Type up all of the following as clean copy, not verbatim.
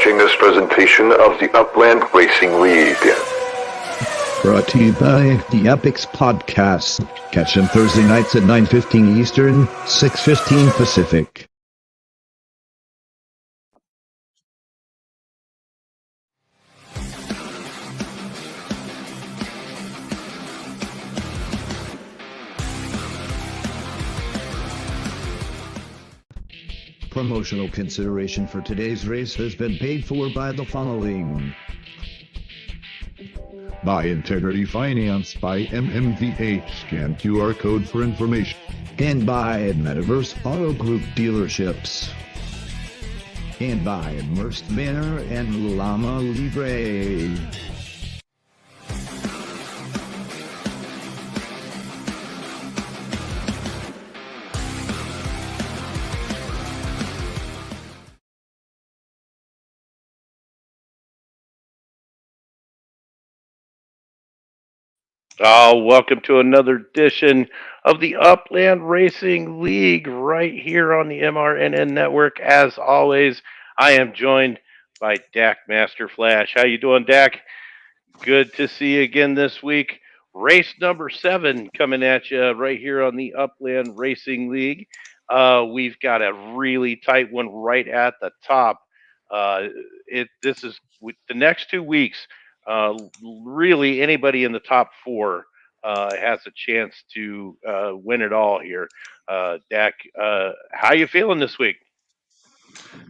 watching this presentation of the Upland Racing League. Brought to you by the Epics Podcast. Catch them Thursday nights at 9:15 Eastern, 6:15 Pacific. Promotional consideration for today's race has been paid for by the following. By Integrity Finance, by MMVH, scan QR code for information. And by Metaverse Auto Group Dealerships. And by Immersed Banner and Llama Libre. Welcome to another edition of the Upland Racing League right here on the MRNN Network. As always, I am joined by Dak Master Flash. How you doing, Dak? Good to see you again this week. Race number 7 coming at you right here on the Upland Racing League. We've got a really tight one right at the top. This is the next 2 weeks. Really, anybody in the top 4 has a chance to win it all here. Dak, how you feeling this week?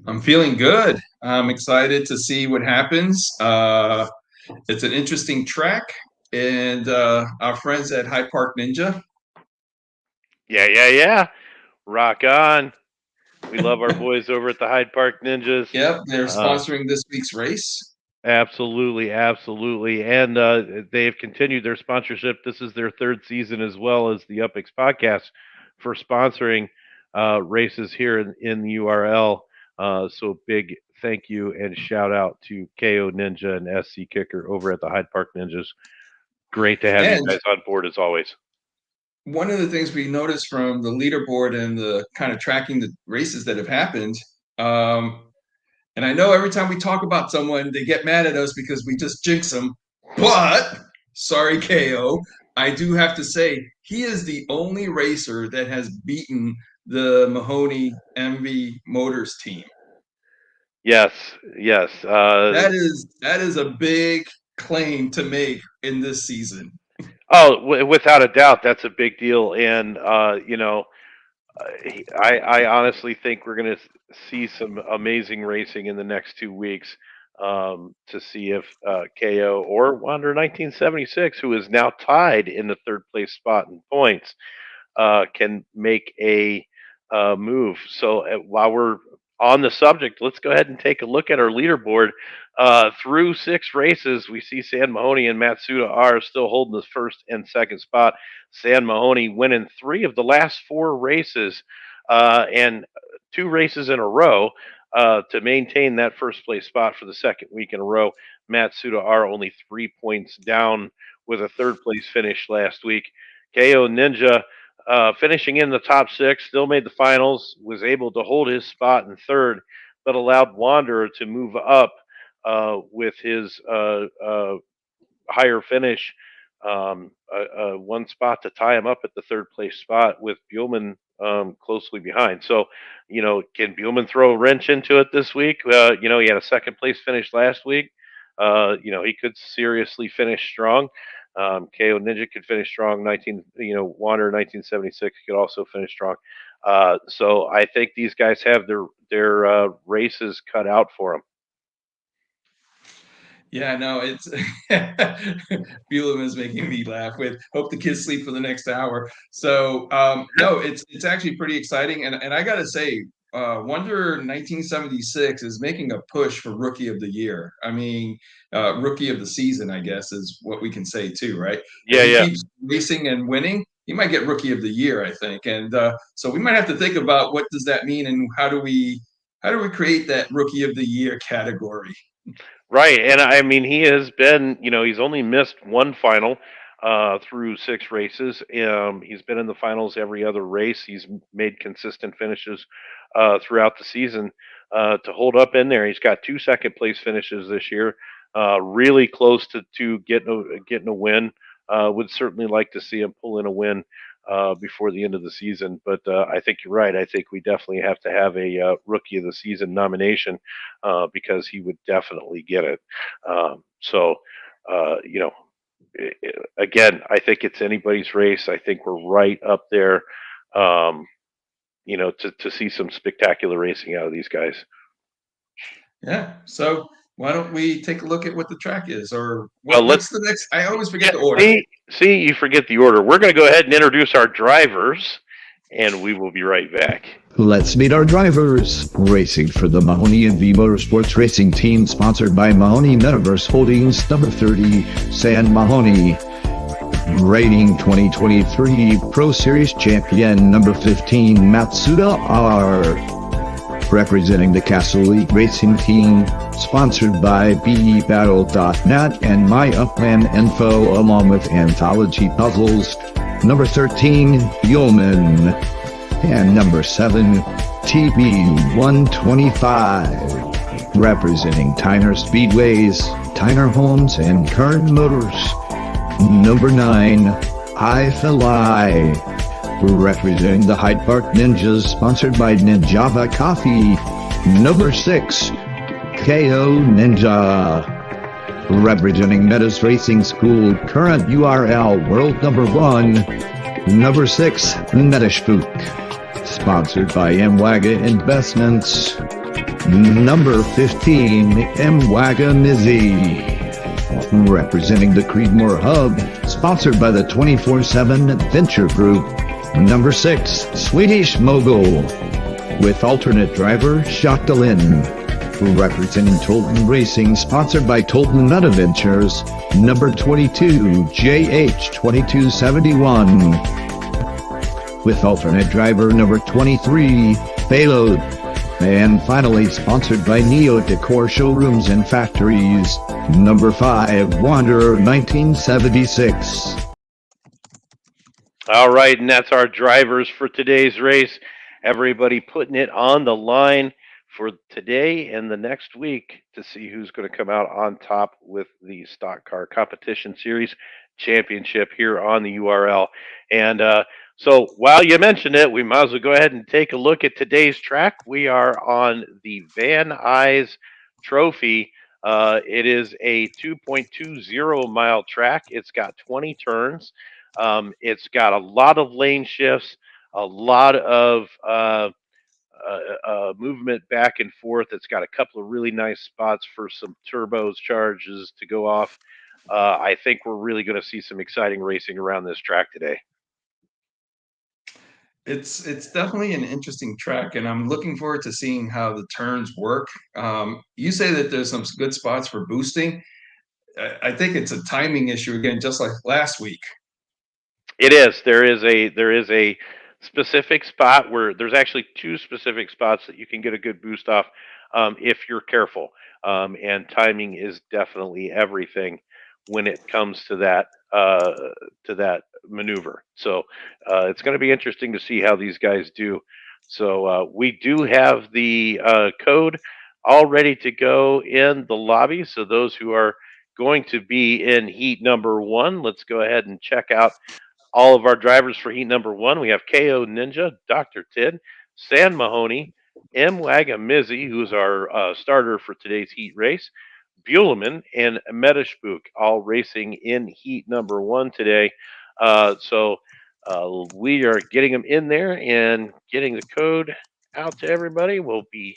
I'm feeling good. I'm excited to see what happens. It's an interesting track, and our friends at Hyde Park Ninja. Yeah. Rock on. We love our boys over at the Hyde Park Ninjas. Yep, they're sponsoring this week's race. Absolutely. And they've continued their sponsorship. This is their 3rd season, as well as the UpX podcast, for sponsoring races here in the URL. So big thank you and shout out to KO Ninja and SC Kicker over at the Hyde Park Ninjas. Great to have you guys on board as always. One of the things we noticed from the leaderboard and the kind of tracking the races that have happened, and I know every time we talk about someone, they get mad at us because we just jinx them. But, sorry, KO, I do have to say, he is the only racer that has beaten the Mahoney MV Motors team. Yes. That is a big claim to make in this season. Oh, without a doubt, that's a big deal. And, I honestly think we're going to see some amazing racing in the next 2 weeks to see if KO or Wander 1976, who is now tied in the 3rd place spot in points, can make a move. So while we're on the subject, let's go ahead and take a look at our leaderboard. Through 6 races, we see San Mahoney and Matsuda are still holding the 1st and 2nd spot. San Mahoney winning 3 of the last 4 races and 2 races in a row to maintain that 1st place spot for the 2nd week in a row. Matsuda are only 3 points down with a 3rd place finish last week. KO Ninja finishing in the top 6, still made the finals, was able to hold his spot in 3rd, but allowed Wanderer to move up with his higher finish, 1 spot to tie him up at the 3rd place spot, with Buellman closely behind. So, can Buellman throw a wrench into it this week? He had a 2nd place finish last week. He could seriously finish strong. KO Ninja could finish strong. Wander 1976 could also finish strong. So I think these guys have their races cut out for them. Yeah, no, it's Buellman is making me laugh. With hope the kids sleep for the next hour. So no, it's actually pretty exciting, and I gotta say, Wonder 1976 is making a push for Rookie of the Year. I mean, Rookie of the Season, I guess, is what we can say too, right? Yeah, if he keeps racing and winning, he might get Rookie of the Year, I think. And so we might have to think about what does that mean, and how do we create that Rookie of the Year category. Right, and I mean he has been, he's only missed 1 final through 6 races. He's been in the finals every other race. He's made consistent finishes throughout the season. to hold up in there. He's got 2 second place finishes this year, really close to getting a win. Would certainly like to see him pull in a win before the end of the season. But I think you're right. I think we definitely have to have a rookie of the season nomination because he would definitely get it. So, you know, again, I think it's anybody's race. I think we're right up there. You know, to see some spectacular racing out of these guys. Yeah. So why don't we take a look at what the track is, or Well, what's the next? I always forget Yeah, the order. see, you forget the order. We're going to go ahead and introduce our drivers, and we will be right back. Let's meet our drivers. Racing for the Mahoney and V Motorsports Racing Team, sponsored by Mahoney Metaverse Holdings, number 30, San Mahoney. Rating 2023 Pro Series champion, number 15, Matsuda R. Representing the Castle Elite Racing Team, sponsored by BEBattle.net and My Upland Info, along with Anthology Puzzles, number 13, Yeoman, and number 7, TB125. Representing Tyner Speedways, Tyner Homes, and Kern Motors, number 9, I Fly. Representing the Hyde Park Ninjas, sponsored by Ninjava Coffee, number 6, KO Ninja. Representing Meadows Racing School, current URL world number 1, number 6, Metaspook. Sponsored by MWAGA Investments, number 15, MWAGA Mizzy. Representing the Creedmoor Hub, sponsored by the 24/7 Adventure Group, number 6, Swedish Mogul, with alternate driver Jacqueline. Representing Tolton Racing, sponsored by Tolton Nut Adventures, number 22, JH2271. With alternate driver number 23, Payload. And finally, sponsored by Neo Decor Showrooms and Factories, number 5, Wanderer 1976. All right, and that's our drivers for today's race. Everybody putting it on the line for today and the next week to see who's going to come out on top with the Stock Car Competition Series Championship here on the URL. And so while you mentioned it, we might as well go ahead and take a look at today's track. We are on the Van Nuys Trophy. It is a 2.20 mile track. It's got 20 turns. It's got a lot of lane shifts, a lot of movement back and forth. It's got a couple of really nice spots for some turbos charges to go off. I think we're really going to see some exciting racing around this track today. It's definitely an interesting track, and I'm looking forward to seeing how the turns work. You say that there's some good spots for boosting. I think it's a timing issue again, just like last week. It is. There is a specific spot where there's actually 2 specific spots that you can get a good boost off if you're careful. And timing is definitely everything when it comes to that maneuver. So it's going to be interesting to see how these guys do. So we do have the code all ready to go in the lobby. So those who are going to be in heat number 1, let's go ahead and check out all of our drivers for heat number 1. We have KO Ninja, Dr. Tid, San Mahoney, MWAGA Mizzy, who's our starter for today's heat race, Buleman, and Metaspook, all racing in heat number 1 today. So we are getting them in there and getting the code out to everybody. We'll be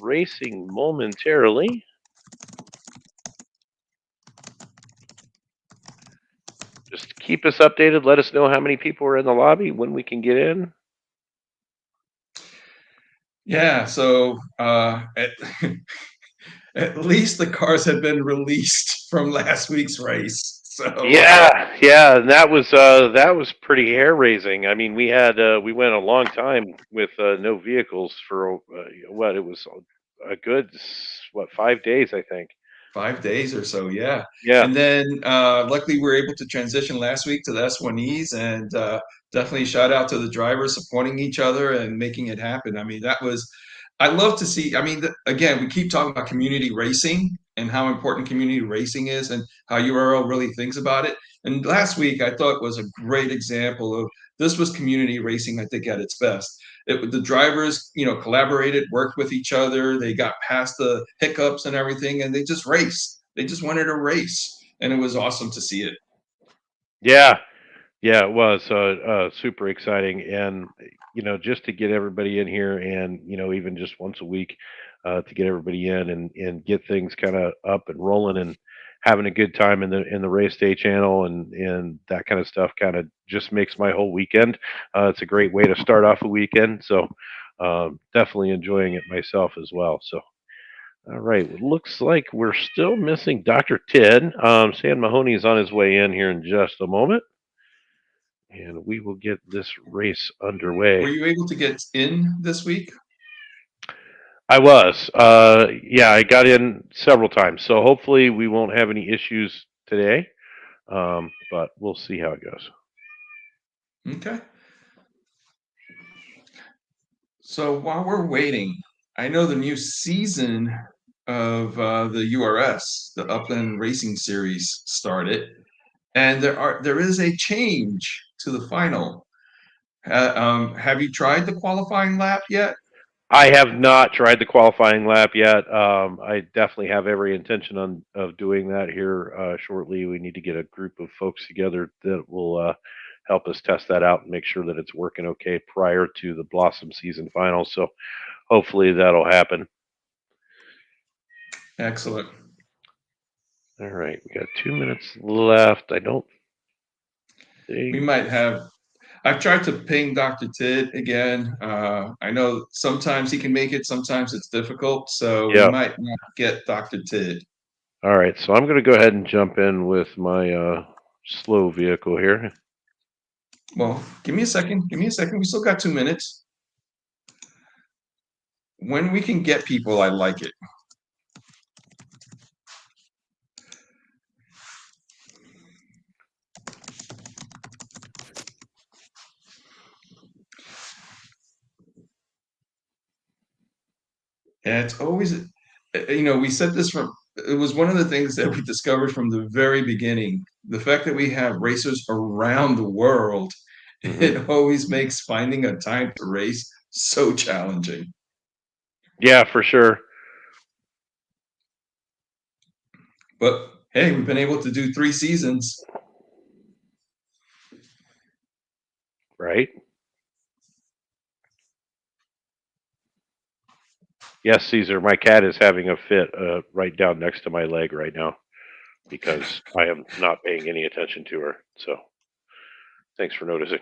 racing momentarily. Just keep us updated. Let us know how many people are in the lobby, when we can get in. Yeah, so at least the cars have been released from last week's race. So yeah, and that was pretty hair raising. I mean, we went a long time with no vehicles for it was a good 5 days, I think. 5 days or so, yeah. Yeah. And then luckily we were able to transition last week to the S1Es, and definitely shout out to the drivers supporting each other and making it happen. I mean, that was I love to see. I mean, again, we keep talking about community racing and how important community racing is, and how URL really thinks about it. And last week, I thought was a great example of this was community racing. I think at its best. The drivers, collaborated, worked with each other. They got past the hiccups and everything, and they just raced. They just wanted to race, and it was awesome to see it. Yeah, yeah, it was super exciting, and just to get everybody in here, and even just once a week, to get everybody in and get things kind of up and rolling and having a good time in the race day channel and that kind of stuff kind of just makes my whole weekend. It's a great way to start off a weekend, so definitely enjoying it myself as well. So. All right, it looks like we're still missing Dr. Ted. Sam Mahoney is on his way in here in just a moment, and we will get this race underway. Were you able to get in this week? I was. Yeah, I got in several times, so hopefully we won't have any issues today, but we'll see how it goes. Okay. So while we're waiting, I know the new season of the URS, the Upland Racing Series, started, and there is a change to the final. Have you tried the qualifying lap yet? I have not tried the qualifying lap yet. I definitely have every intention of doing that here shortly. We need to get a group of folks together that will help us test that out and make sure that it's working okay prior to the Blossom season final. So hopefully that'll happen. Excellent. All right, we got 2 minutes left. I don't think We might have. I've tried to ping Dr. Tidd again. I know sometimes he can make it, sometimes it's difficult, so we might not get Dr. Tidd. All right, so I'm going to go ahead and jump in with my slow vehicle here. Well, give me a second. Give me a second. We still got 2 minutes. When we can get people, I like it. And it's always, we said this it was one of the things that we discovered from the very beginning. The fact that we have racers around the world, it always makes finding a time to race so challenging. Yeah, for sure. But hey, we've been able to do 3 seasons. Right. Yes, Caesar, my cat is having a fit right down next to my leg right now because I am not paying any attention to her. So thanks for noticing.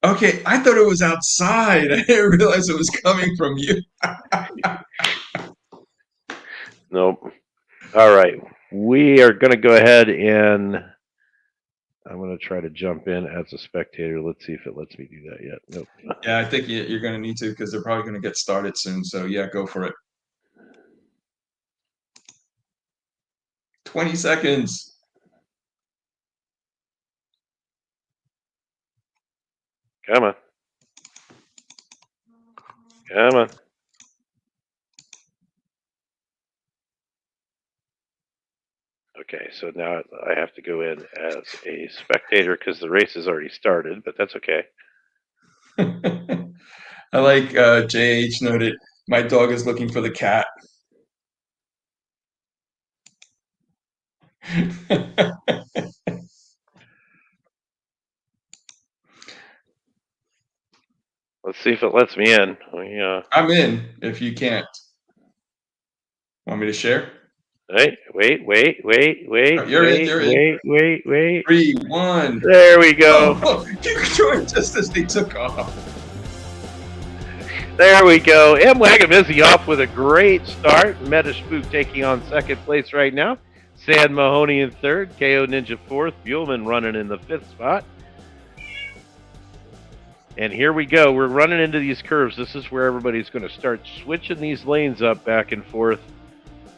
Okay, I thought it was outside. I didn't realize it was coming from you. Nope. All right. We are going to go ahead and I'm going to try to jump in as a spectator. Let's see if it lets me do that yet. Nope. Yeah, I think you're going to need to because they're probably going to get started soon. So yeah, go for it. 20 seconds. Come on. Come on. Okay, so now I have to go in as a spectator because the race has already started, but that's okay. I like JH noted, my dog is looking for the cat. Let's see if it lets me in. I'm in if you can't. Want me to share? Wait. You're in. Wait. 3, 1. There we go. Oh, you joined just as they took off. There we go. M. Wagamizzi off with a great start. Metaspook taking on second place right now. San Mahoney in third. KO Ninja fourth. Buellman running in the fifth spot. And here we go. We're running into these curves. This is where everybody's going to start switching these lanes up back and forth,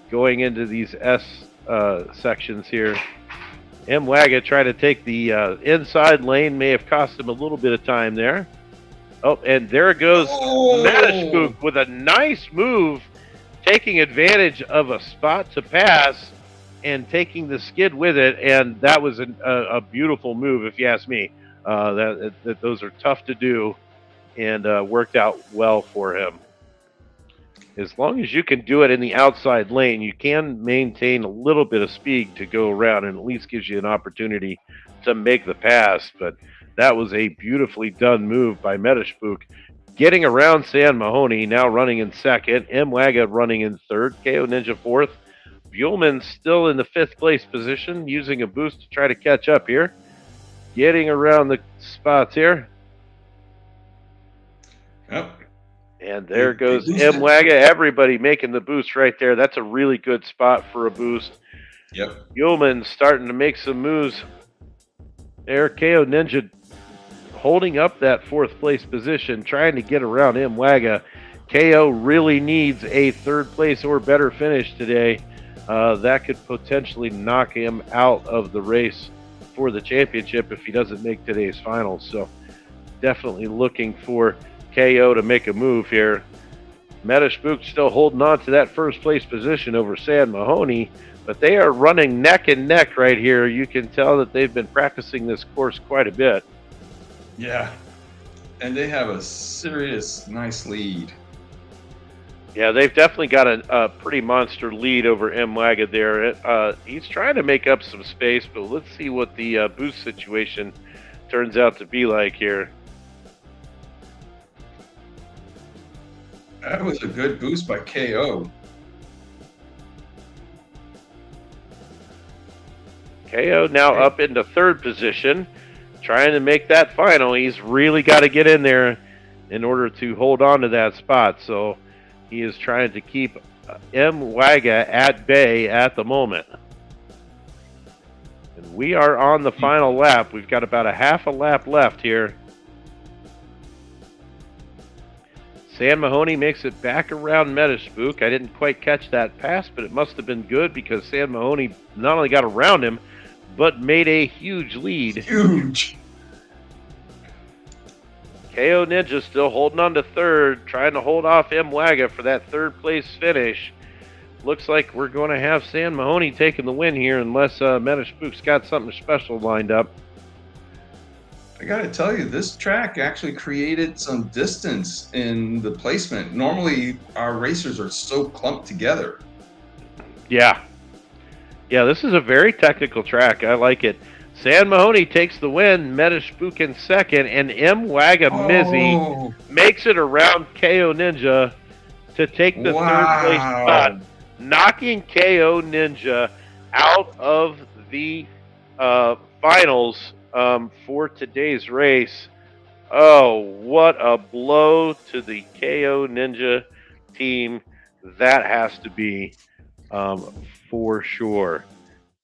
going into these S sections here. Mwaga tried to take the inside lane. May have cost him a little bit of time there. Oh, and there goes Oh, Metaspook with a nice move, taking advantage of a spot to pass and taking the skid with it. And that was a beautiful move, if you ask me. That those are tough to do, and worked out well for him. As long as you can do it in the outside lane, you can maintain a little bit of speed to go around, and at least gives you an opportunity to make the pass. But that was a beautifully done move by Metaspook. Getting around San Mahoney, now running in second. Mwaga running in third. KO Ninja fourth. Buellman still in the fifth place position, using a boost to try to catch up here. Getting around the spots here. Yep. And there They goes boosted. Mwaga. Everybody making the boost right there. That's a really good spot for a boost. Yep. Buellman starting to make some moves. There, KO Ninja holding up that fourth place position, trying to get around Mwaga. KO really needs a third place or better finish today. That could potentially knock him out of the race for the championship if he doesn't make today's finals. So definitely looking for KO to make a move here. Metaspook still holding on to that first place position over San Mahoney, but they are running neck and neck right here. You can tell that they've been practicing this course quite a bit. Yeah. And they have a serious, nice lead. Yeah, they've definitely got a pretty monster lead over Mwaga there. He's trying to make up some space, but let's see what the boost situation turns out to be like here. That was a good boost by KO. KO now up into third position, trying to make that final. He's really got to get in there in order to hold on to that spot. So he is trying to keep Mwaga at bay at the moment. And we are on the final lap. We've got about a half a lap left here. San Mahoney makes it back around Metaspook. I didn't quite catch that pass, but it must have been good because San Mahoney not only got around him, but made a huge lead. Huge. KO Ninja still holding on to third, trying to hold off Mwaga for that third place finish. Looks like we're going to have San Mahoney taking the win here unless Metaspook's got something special lined up. I got to tell you, this track actually created some distance in the placement. Normally, our racers are so clumped together. Yeah, this is a very technical track. I like it. San Mahoney takes the win, Metaspook in second, and Mwaga Mizzy makes it around KO Ninja to take the third place spot, knocking KO Ninja out of the finals for today's race. Oh, what a blow to the KO Ninja team that has to be, for sure.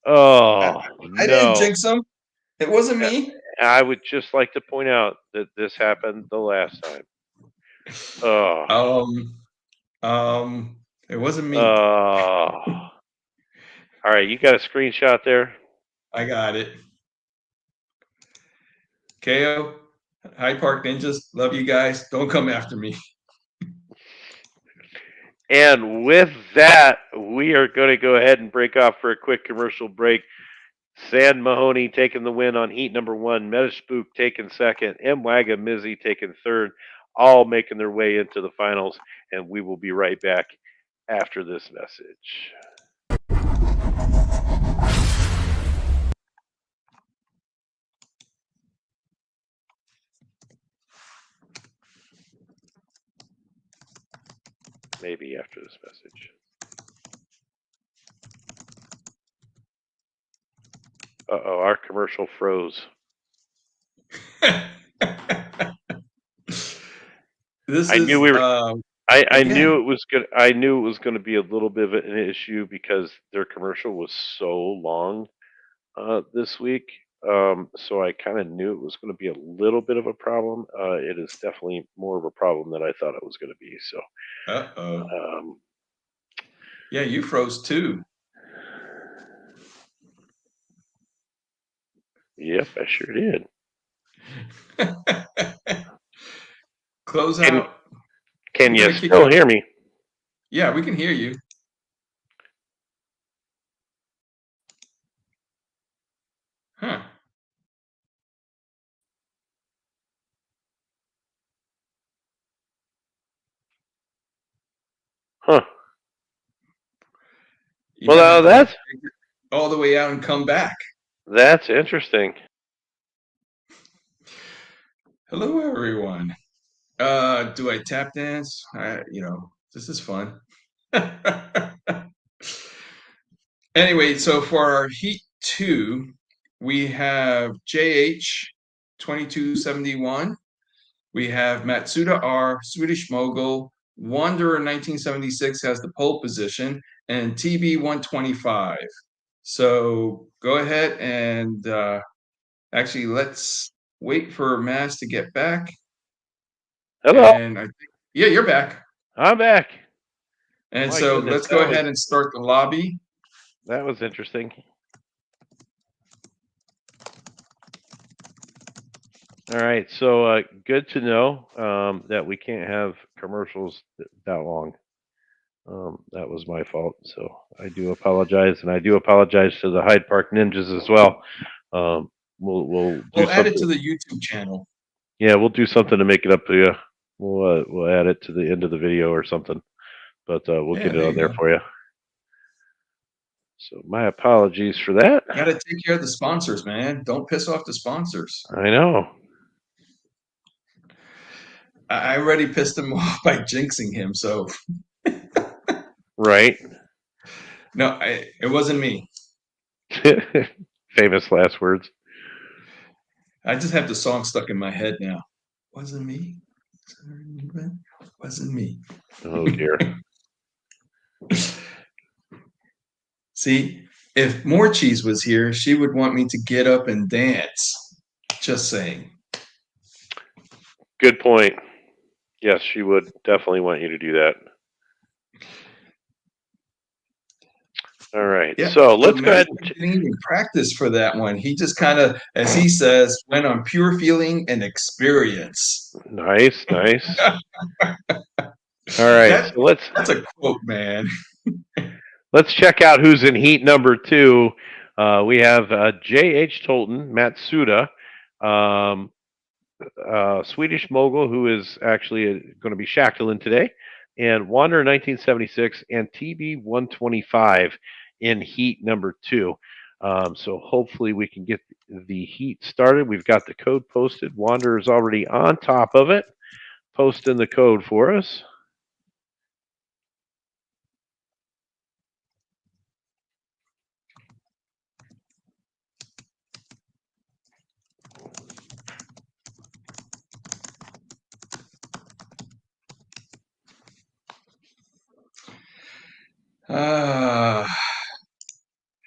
Oh, I didn't jinx them. It wasn't me. I would just like to point out that this happened the last time. It wasn't me. All right, you got a screenshot there? I got it. KO, Hyde Park Ninjas, love you guys. Don't come after me. And with that, we are going to go ahead and break off for a quick commercial break. San Mahoney taking the win on heat number one. Metaspook taking second. Mwaga Mizzy taking third. All making their way into the finals. And we will be right back after this message. Maybe after this message. Uh-oh, our commercial froze. I knew it was good. I knew it was going to be a little bit of an issue because their commercial was so long this week. So I kind of knew it was going to be a little bit of a problem. It is definitely more of a problem than I thought it was going to be. So, yeah, you froze too. Yep, I sure did. close Can, out. can We're you gonna kick still out. hear me? Yeah, we can hear you. Huh. Huh. You might Well, have to that's exit all the way out and come back. interesting. Hello, everyone. Do I tap dance? This is fun. Anyway, so for our Heat 2, we have JH 2271. We have Matsuda R, Swedish Mogul. Wanderer 1976 has the pole position, and TB 125. So go ahead and actually let's wait for Mass to get back. Hello. And I think, yeah, you're back. I'm back. And My so goodness, let's go ahead and start the lobby. That was interesting. All right, so good to know that we can't have commercials that long. That was my fault, so I do apologize, and I do apologize to the Hyde Park Ninjas as well. We'll do We'll add it to something. the YouTube channel. Yeah, we'll do something to make it up to you. We'll add it to the end of the video or something, but we'll Yeah, get it there on you there go. for you. So my apologies for that. Got to take care of the sponsors, man. Don't piss off the sponsors. I know. I already pissed him off by jinxing him. So Right. no, it wasn't me. Famous last words. I just have the song stuck in my head now. Wasn't me. Wasn't me. Oh dear. See, if More Cheese was here, she would want me to get up and dance. Just saying. Good point. Yes, she would definitely want you to do that. All right. Yeah. So let's go ahead. Didn't even practice for that one. He just kind of, as he says, went on pure feeling and experience. Nice, nice. All right. So That's a quote, man. let's check out who's in heat number 2. We have J.H. Tolton, Matsuda, Swedish Mogul, who is actually going to be Shackleton today, and Wanderer 1976 and TB 125 in heat number 2. So hopefully we can get the heat started. We've got the code posted. Wanderer is already on top of it, posting the code for us.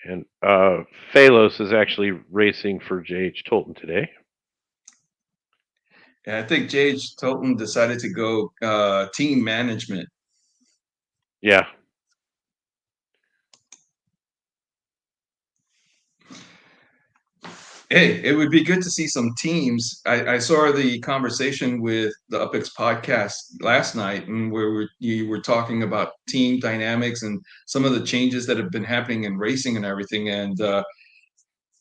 And Phalos is actually racing for J.H. Tolton today. Yeah, I think J.H. Tolton decided to go team management. Yeah. Hey, it would be good to see some teams. I saw the conversation with the UpX podcast last night, and where you were talking about team dynamics and some of the changes that have been happening in racing and everything. And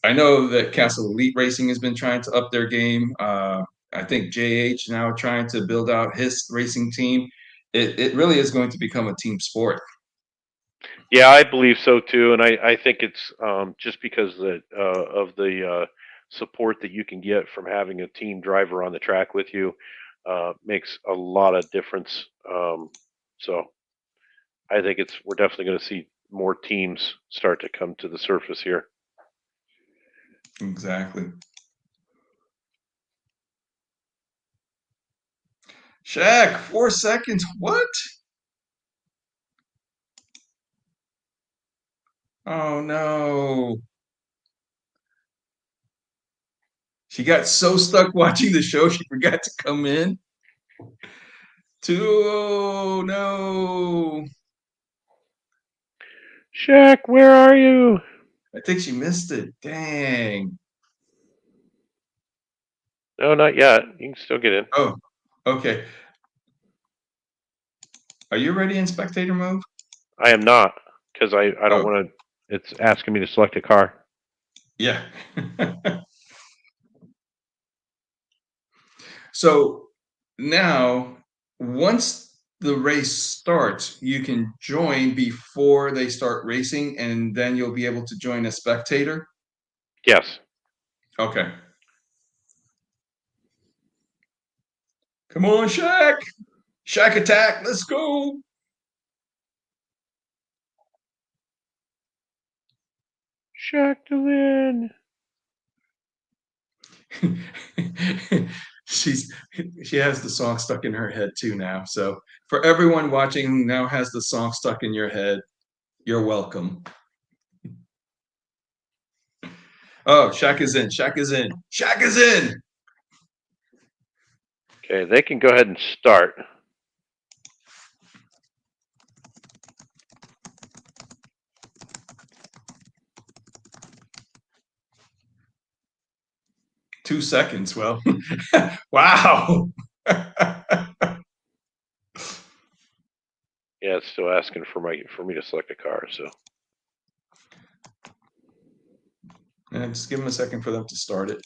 I know that Castle Elite Racing has been trying to up their game. I think JH now trying to build out his racing team. It really is going to become a team sport. Yeah, I believe so too, and I think it's just because of the support that you can get from having a team driver on the track with you makes a lot of difference. So I think we're definitely going to see more teams start to come to the surface here. Exactly. Shaq, 4 seconds. What? Oh no. She got so stuck watching the show she forgot to come in. 2-0, no. Shaq, where are you? I think she missed it. Dang. No, not yet. You can still get in. Oh, okay. Are you already in spectator mode? I am not, because I don't Oh. want to. It's asking me to select a car. Yeah. So now, once the race starts, you can join before they start racing, and then you'll be able to join a spectator. Yes. Okay. Come on, Shaq. Shaq attack. Let's go. Shaq to win. She has the song stuck in her head too now. So for everyone watching who now has the song stuck in your head, you're welcome. Oh, Shaq is in. Shaq is in. Shaq is in. Okay, they can go ahead and start. Two seconds. Well, wow. Yeah, it's still asking for me to select a car. So And just give them a second for them to start it.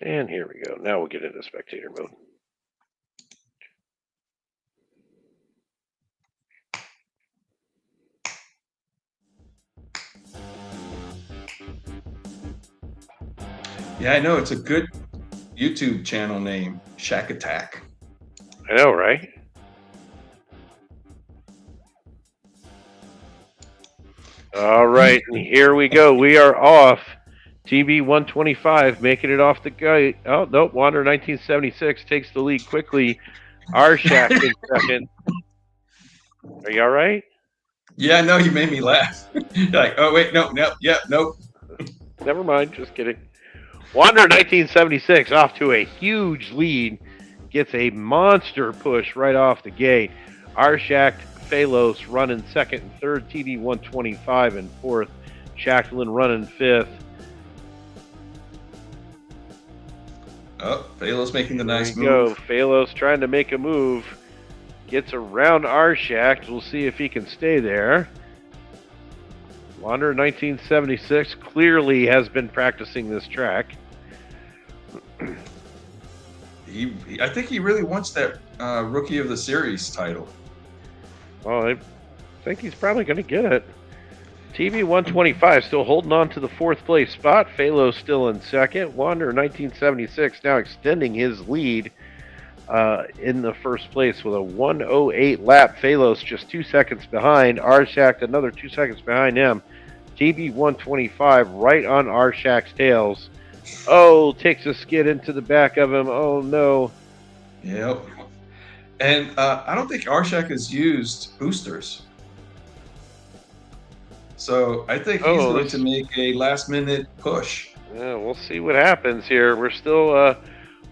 and here we go. Now we'll get into spectator mode. Yeah, I know. It's a good YouTube channel name, Shaq Attack. I know, right? All right, and here we go. We are off. TB 125 making it off the gate. Oh, nope. Wander 1976 takes the lead quickly. Arshak in second. Are you all right? Yeah, no, you made me laugh. You're like, oh, wait, no, nope. Never mind. Just kidding. Wander 1976 off to a huge lead. Gets a monster push right off the gate. Arshak Phalos running second and third. TD 125 in fourth. Shackleton running fifth. Oh, Phalos making the nice There we go. move. Phalos trying to make a move. Gets around Arshak. We'll see if he can stay there. Wander 1976 clearly has been practicing this track. I think he really wants that Rookie of the Series title. Well, I think he's probably going to get it. TV 125 still holding on to the fourth place spot. Phalos still in second. Wander 1976 now extending his lead in the first place with a 1:08 lap. Phalos just 2 seconds behind. Arshak another 2 seconds behind him. TB 125 right on Arshak's tails. Oh, takes a skid into the back of him. Oh no. Yep. And I don't think Arshak has used boosters. So I think he's going to make a last-minute push. Yeah, we'll see what happens here. We're still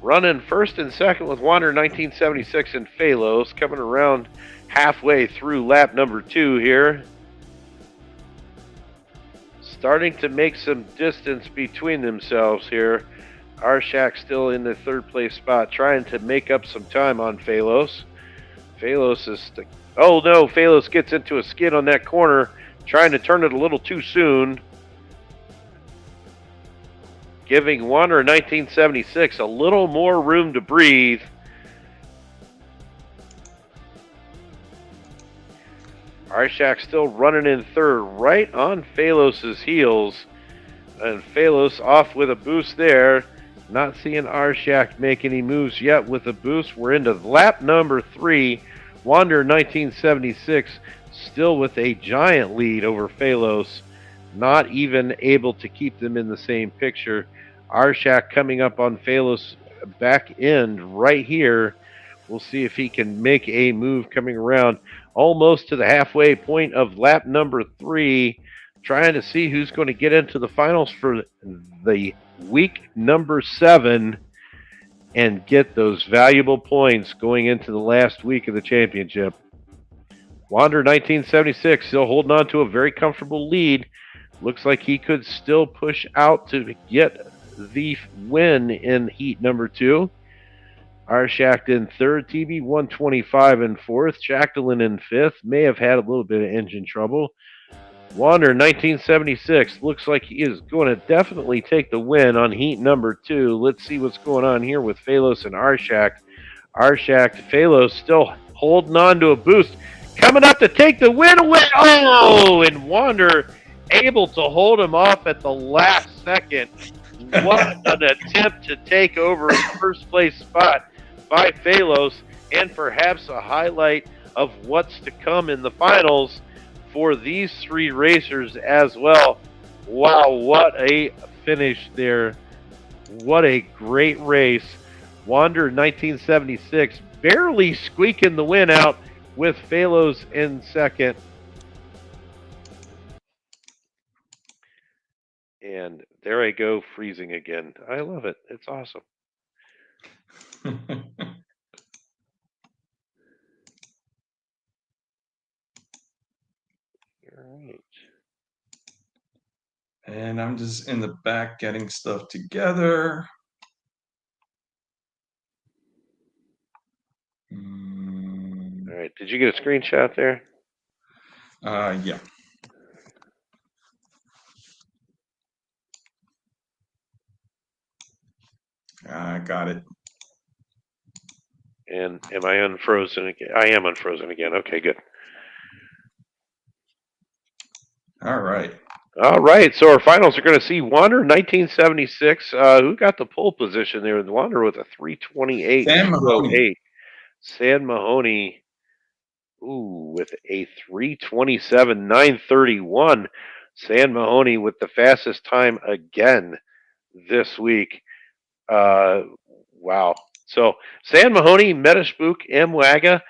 running first and second with Wander 1976 and Phalos coming around halfway through lap number 2 here. Starting to make some distance between themselves here. Arshak still in the third place spot, trying to make up some time on Phalos. Phalos is... Oh no, Phalos gets into a skid on that corner, trying to turn it a little too soon. Giving Wander 1976 a little more room to breathe. Arshak still running in third, right on Phalos' heels. And Phalos off with a boost there. Not seeing Arshak make any moves yet with a boost. We're into lap number 3. Wander 1976 still with a giant lead over Phalos. Not even able to keep them in the same picture. Arshak coming up on Phalos back end right here. We'll see if he can make a move coming around almost to the halfway point of lap number 3. Trying to see who's going to get into the finals for the week number 7. and get those valuable points going into the last week of the championship. Wander 1976 still holding on to a very comfortable lead. Looks like he could still push out to get the win in heat number 2. Arshak in 3rd, TB 125 in 4th, Jacqueline in 5th. May have had a little bit of engine trouble. Wander 1976 looks like he is going to definitely take the win on heat number 2. Let's see what's going on here with Phalos and Arshak. Arshak to Phalos still holding on to a boost. Coming up to take the win away. Oh, and Wander able to hold him off at the last second. What an attempt to take over a first place spot by Phalos, and perhaps a highlight of what's to come in the finals for these 3 racers as well. Wow, what a finish there. What a great race. Wander 1976 barely squeaking the win out with Phalos in 2nd. And there I go, freezing again. I love it. It's awesome. All right. And I'm just in the back getting stuff together. All right. Did you get a screenshot there? Yeah. I got it. And am I unfrozen again? I am unfrozen again. Okay, good. All right. All right. So our finals are going to see Wander 1976. Who got the pole position there? Wander with a 328. Sam Mahoney. Sam Mahoney. Ooh, with a 327.931. Sam Mahoney with the fastest time again this week. Wow. So Sam Mahoney, Metashbook, Mwaga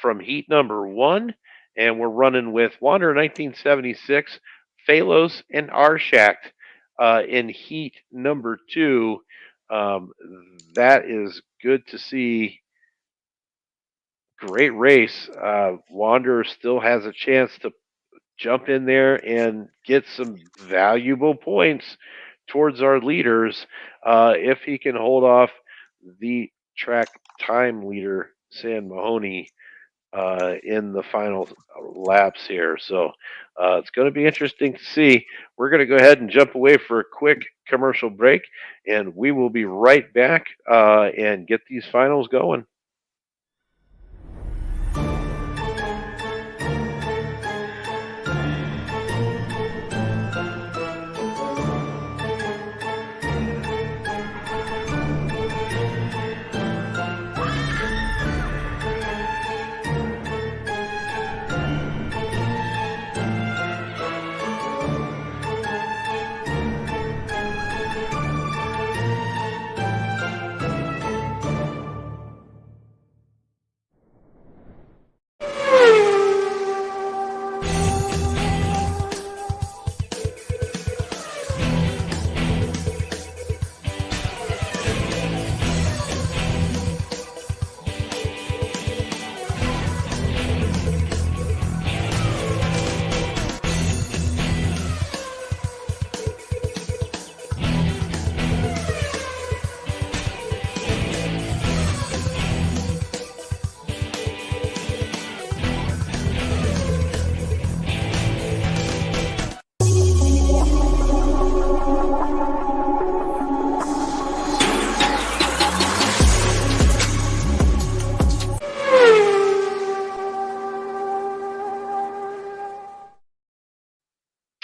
from heat number 1. And we're running with Wander 1976, Phalos, and Arshak in heat number 2. That is good to see. Great race. Wander still has a chance to jump in there and get some valuable points towards our leaders if he can hold off the track time leader, Sam Mahoney, in the final laps here. So it's going to be interesting to see. We're going to go ahead and jump away for a quick commercial break, and we will be right back and get these finals going.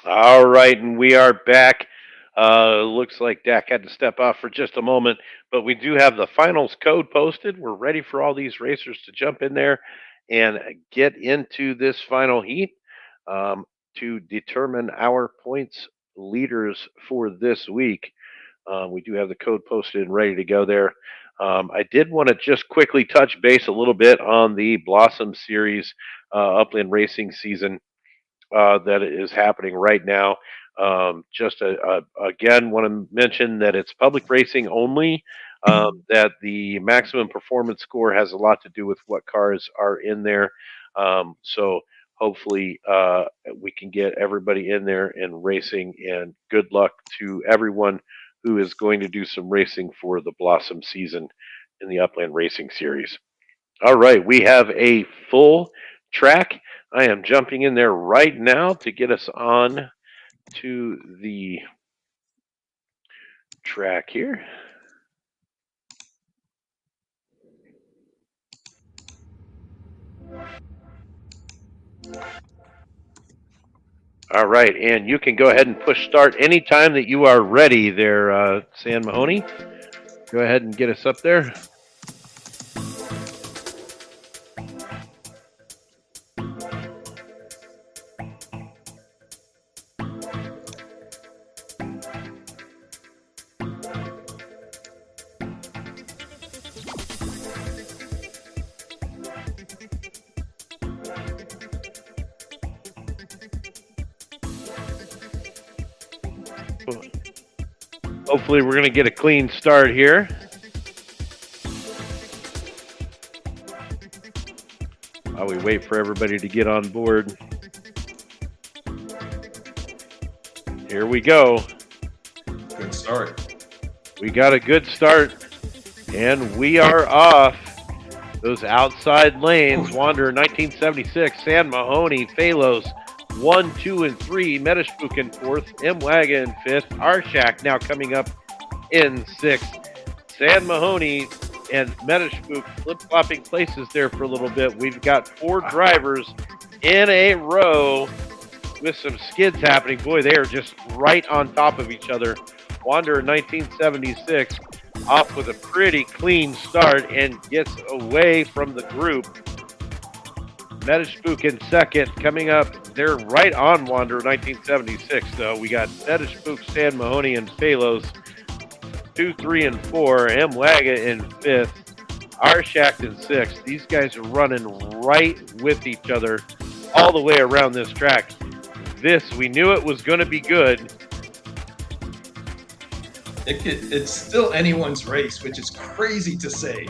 All right, and we are back. Looks like Dak had to step off for just a moment, but we do have the finals code posted. We're ready for all these racers to jump in there and get into this final heat to determine our points leaders for this week. We do have the code posted and ready to go there. I did want to just quickly touch base a little bit on the Blossom Series Upland Racing season that is happening right now. Again, want to mention that it's public racing only. that the maximum performance score has a lot to do with what cars are in there. So hopefully we can get everybody in there and racing. And good luck to everyone who is going to do some racing for the Blossom season in the Upland Racing Series. All right, we have a full track. I am jumping in there right now to get us on to the track here. All right, and you can go ahead and push start anytime that you are ready there, San Mahoney. Go ahead and get us up there. Hopefully we're going to get a clean start here. While we wait for everybody to get on board. Here we go. Good start. We got a good start, and we are off. Those outside lanes, Wanderer 1976, San Mahoney, Phalos 1, 2, and 3, Metashpook in 4th, M-Waga in 5th, Arshak now coming up in 6th. San Mahoney and Metashpook flip-flopping places there for a little bit. We've got 4 drivers in a row with some skids happening. Boy, they are just right on top of each other. Wanderer 1976 off with a pretty clean start and gets away from the group. Metashpook in 2nd coming up. They're right on Wanderer 1976, though. We got Metashpook, San Mahoney, and Phalos 2, 3, and 4. M-Waga in 5th. Arshak in 6th. These guys are running right with each other all the way around this track. We knew it was going to be good. It's still anyone's race, which is crazy to say.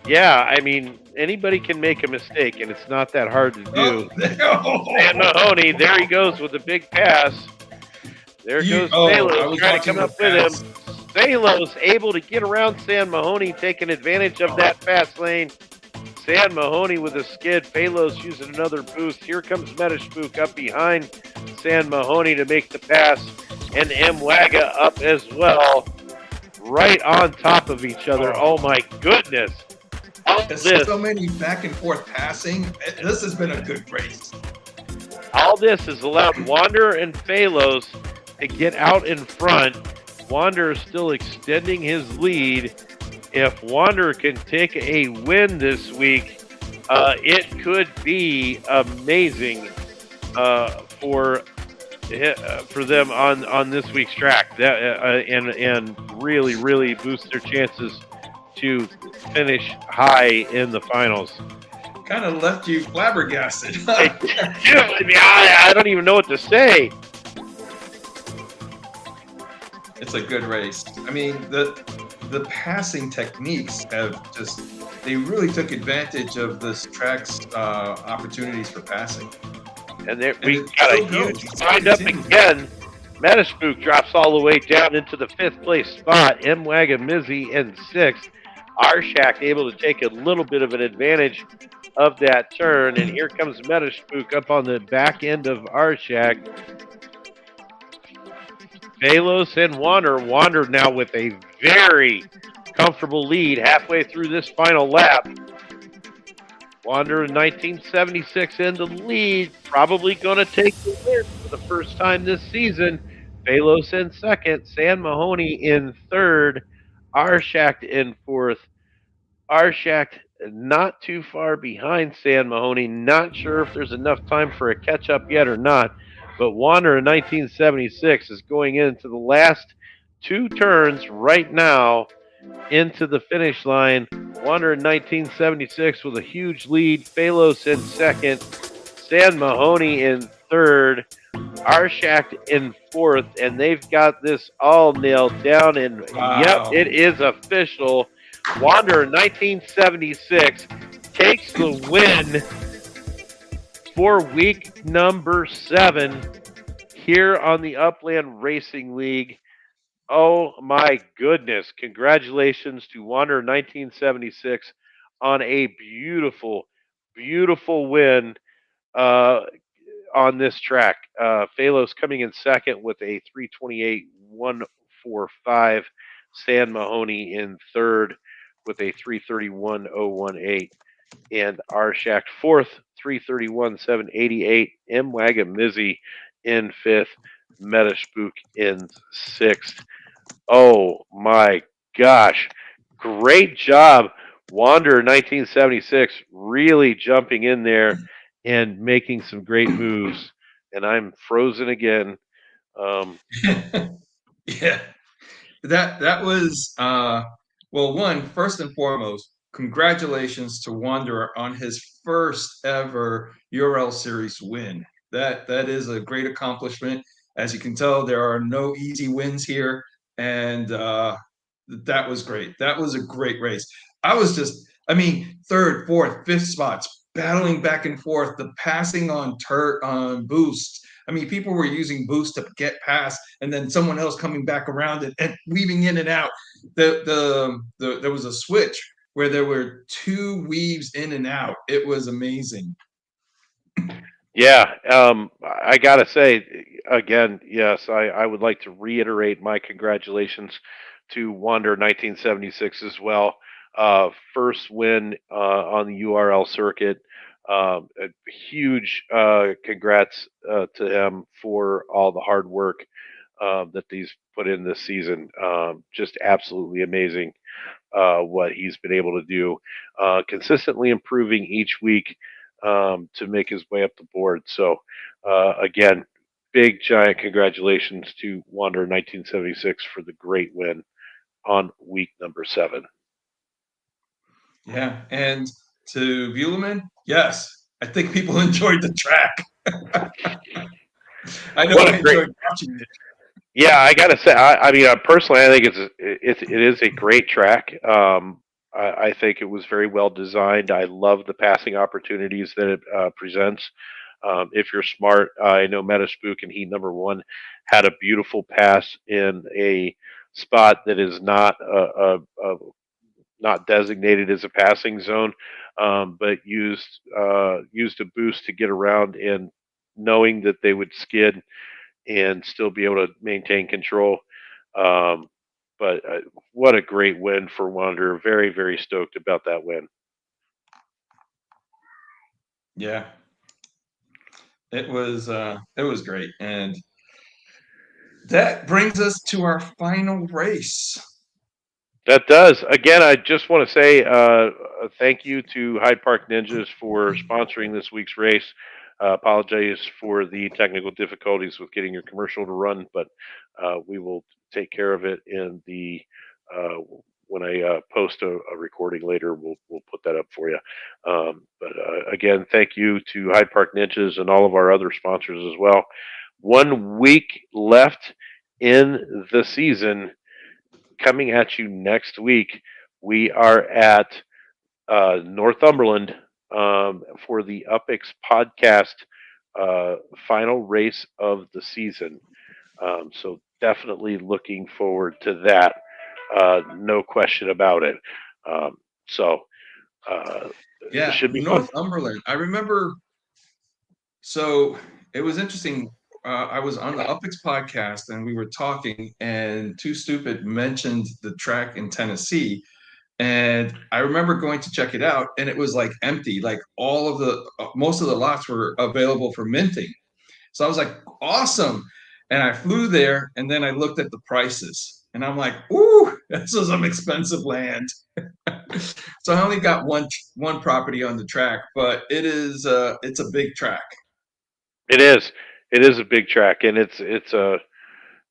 Yeah, I mean, anybody can make a mistake, and it's not that hard to do. San Mahoney, there he goes with a big pass. There goes Phalos trying to come up with him. Phalos able to get around San Mahoney, taking advantage of that fast lane. San Mahoney with a skid. Phalos using another boost. Here comes Metashpook up behind San Mahoney to make the pass. And M-Waga up as well. Right on top of each other. Oh my goodness. There's so many back and forth passing. This has been a good race. All this has allowed Wanderer and Phalos to get out in front. Wanderer is still extending his lead. If Wanderer can take a win this week, it could be amazing for them on this week's track. And really boost their chances to finish high in the finals. Kind of left you flabbergasted. I don't even know what to say. It's a good race. I mean, the passing techniques they really took advantage of this track's opportunities for passing. And we got a huge wind up again. Metashpook drops all the way down into the 5th place spot. M-Waga Mizzy in 6th. Arshak able to take a little bit of an advantage of that turn. And here comes Metashpook up on the back end of Arshak. Phalos and Wanderer now with a very comfortable lead halfway through this final lap. Wanderer 1976 in the lead, probably going to take the win for the first time this season. Phalos in 2nd, San Mahoney in 3rd, Arshak in 4th. Arshak not too far behind San Mahoney. Not sure if there's enough time for a catch-up yet or not. But Wanderer 1976 is going into the last 2 turns right now into the finish line. Wanderer 1976 with a huge lead. Phalos in 2nd. San Mahoney in 3rd. Arshack in fourth, and they've got this all nailed down. And yep, Wow. it is official. Wanderer 1976 takes the win for week number 7 here on the Upland Racing League. Oh my goodness. Congratulations to Wanderer 1976 on a beautiful, beautiful win uh, on this track. Phalos coming in second with a 328.145. San Mahoney in third with a 331.018. And Arshack fourth, 331.788. M. Wagamizzi in fifth. Metaspook in sixth. Oh my gosh. Great job, Wander 1976, really jumping in there and making some great moves. And I'm frozen again. Yeah, that was well. One, first and foremost, congratulations to Wanderer on his first ever URL Series win. That is a great accomplishment. As you can tell, there are no easy wins here, and that was great. That was a great race. I was just, I mean, third, fourth, fifth spots, battling back and forth. The passing on boost. I mean, people were using boost to get past, and then someone else coming back around it and weaving in and out. There was a switch where there were two weaves in and out. It was amazing. Yeah, I got to say, again, yes, I would like to reiterate my congratulations to Wander 1976 as well. First win on the URL circuit. A huge congrats to him for all the hard work that he's put in this season. Just absolutely amazing what he's been able to do, consistently improving each week to make his way up the board. So, again, big giant congratulations to Wander 1976 for the great win on week number 7. Yeah, and to Buleman, yes, I think people enjoyed the track. I know What I a great, enjoyed watching it. yeah, I gotta say, I mean, personally, I think it is a great track. I think it was very well designed. I love the passing opportunities that it presents. If you're smart, I know Metaspook in heat number 1 had a beautiful pass in a spot that is not designated as a passing zone, but used a boost to get around, and knowing that they would skid and still be able to maintain control. Um, but what a great win for Wander. Very, very stoked about that win. Yeah, it was great, and that brings us to our final race. That does. Again, I just want to say a thank you to Hyde Park Ninjas for sponsoring this week's race. Apologize for the technical difficulties with getting your commercial to run, but we will take care of it in the when I post a recording later. We'll put that up for you. But again, thank you to Hyde Park Ninjas and all of our other sponsors as well. 1 week left in the season. Coming at you next week, we are at Northumberland for the UpX podcast final race of the season. So definitely looking forward to that. No question about it. So it Yeah, should be fun. Northumberland. I remember. So it was interesting. I was on the UpX podcast and we were talking, and Too Stupid mentioned the track in Tennessee. And I remember going to check it out, and it was like empty. Like all of most of the lots were available for minting. So I was like, awesome. And I flew there, and then I looked at the prices, and I'm like, ooh, this is some expensive land. So I only got one property on the track, but it's a big track. It is. It is a big track, and it's a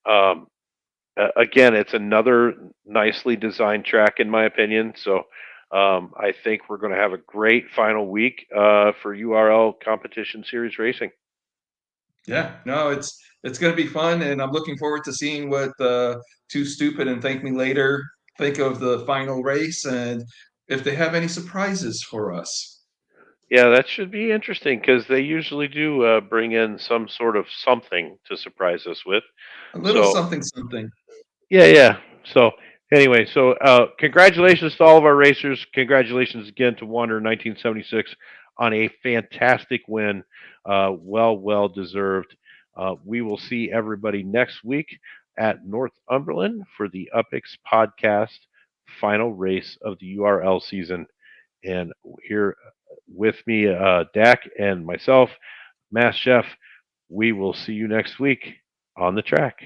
um, again, it's another nicely designed track in my opinion. So I think we're going to have a great final week for URL Competition Series Racing. Yeah, no, it's going to be fun, and I'm looking forward to seeing what Too Stupid and Thank Me Later think of the final race, and if they have any surprises for us. Yeah, that should be interesting because they usually do bring in some sort of something to surprise us with. A little So something, something. yeah, yeah. So anyway, congratulations to all of our racers. Congratulations again to Wander 1976 on a fantastic win. Well deserved. We will see everybody next week at Northumberland for the UpX podcast final race of the URL season. And here with me, Dak and myself, Mass Chef. We will see you next week on the track.